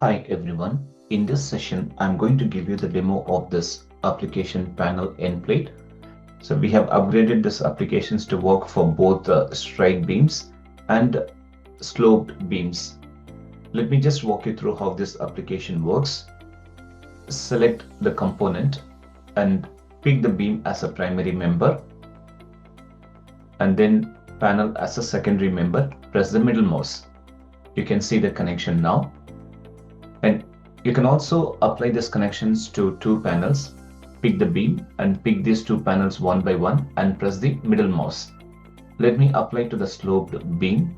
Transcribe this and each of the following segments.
Hi everyone. In this session, I'm going to give you the demo of this application panel end plate. So we have upgraded this applications to work for both straight beams and sloped beams. Let me just walk you through how this application works. Select the component and pick the beam as a primary member and then panel as a secondary member. Press the middle mouse. You can see the connection now. And you can also apply these connections to two panels. Pick the beam and pick these two panels one by one and press the middle mouse. Let me apply to the sloped beam.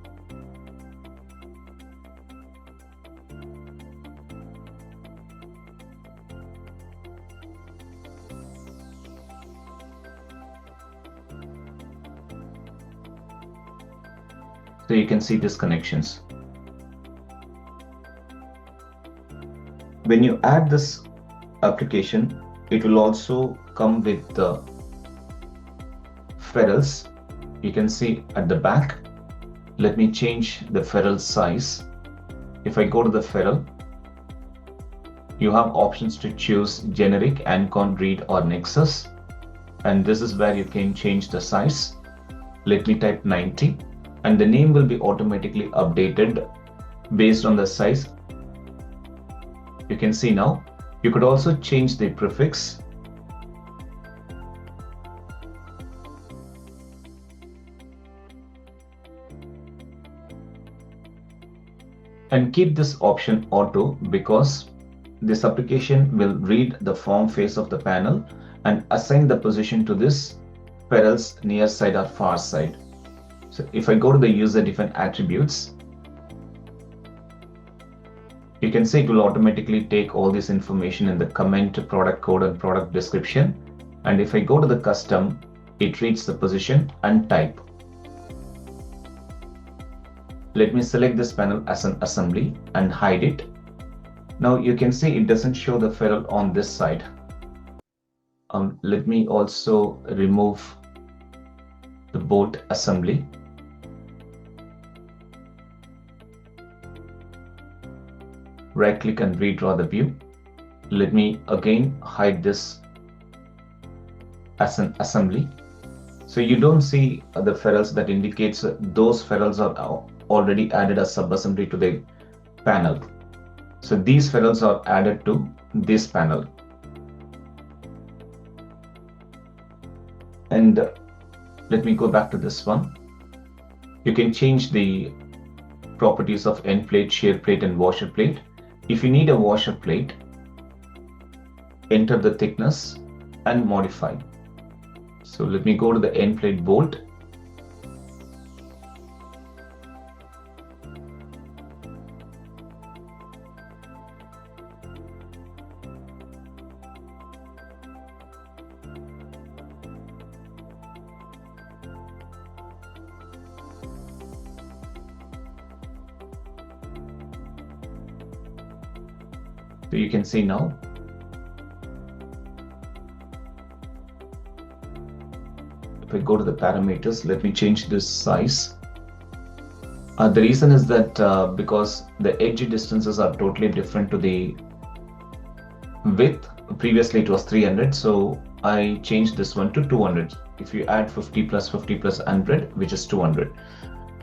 So you can see these connections. When you add this application, it will also come with the ferrules. You can see at the back. Let me change the ferrule size. If I go to the ferrule, you have options to choose generic, Ancon, read or Nexus. And this is where you can change the size. Let me type 90 and the name will be automatically updated based on the size. You can see now, you could also change the prefix. And keep this option auto because this application will read the form face of the panel and assign the position to this ferrules near side or far side. So if I go to the user defined attributes, you can see it will automatically take all this information in the comment, product code and product description. And if I go to the custom, it reads the position and type. Let me select this panel as an assembly and hide it. Now you can see it doesn't show the ferrule on this side. Let me also remove the bolt assembly. Right click and redraw the view. Let me again hide this as an assembly. So you don't see the ferrules. That indicates those ferrules are already added as sub-assembly to the panel. So these ferrules are added to this panel. And let me go back to this one. You can change the properties of end plate, shear plate and washer plate. If you need a washer plate, enter the thickness and modify. So let me go to the end plate bolt. So you can see now. If I go to the parameters, let me change this size. The reason is that because the edge distances are totally different to the width. Previously it was 300, so I changed this one to 200. If you add 50 plus 100, which is 200.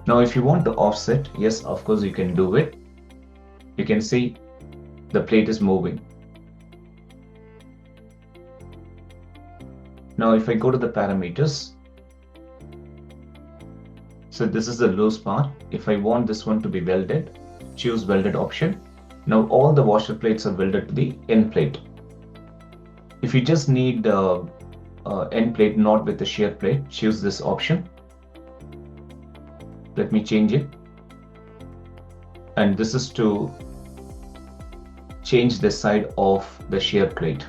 Now if you want to offset, yes, of course you can do it. You can see the plate is moving. Now if I go to the parameters, so this is the loose part. If I want this one to be welded, choose welded option. Now all the washer plates are welded to the end plate. If you just need end plate not with the shear plate, choose this option. Let me change it. And this is to change the side of the shear plate.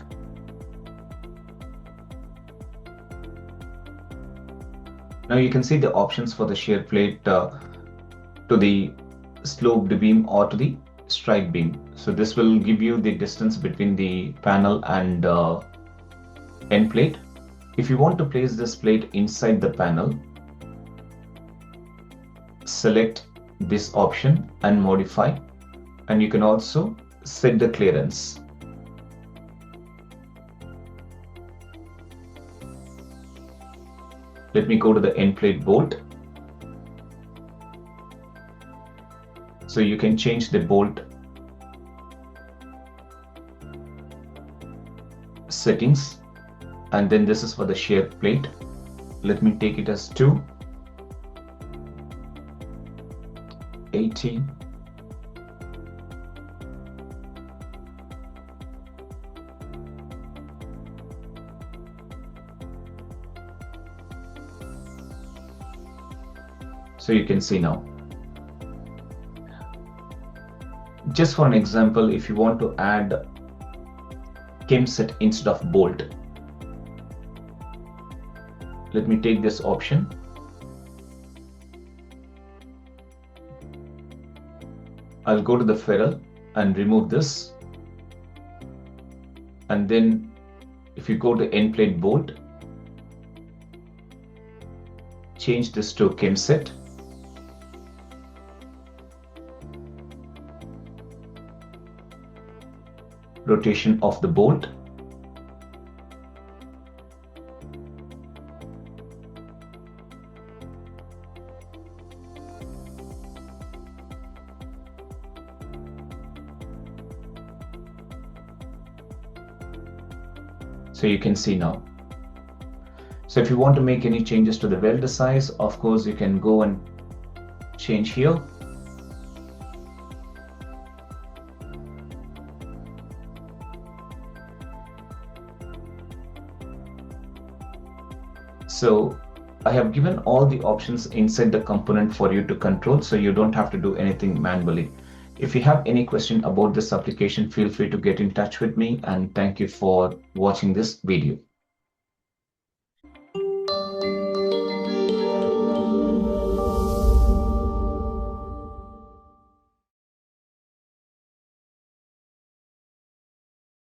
Now you can see the options for the shear plate to the sloped beam or to the strike beam. So this will give you the distance between the panel and end plate. If you want to place this plate inside the panel, select this option and modify. And you can also set the clearance. Let me go to the end plate bolt. So you can change the bolt settings, and then this is for the shear plate. Let me take it as 280. So you can see now. Just for an example, if you want to add chem set instead of bolt, let me take this option. I'll go to the ferrule and remove this. And then if you go to end plate bolt, change this to chem set. Rotation of the bolt. So you can see now. So if you want to make any changes to the welder size, of course you can go and change here. So I have given all the options inside the component for you to control, so you don't have to do anything manually. If you have any question about this application, feel free to get in touch with me, and thank you for watching this video.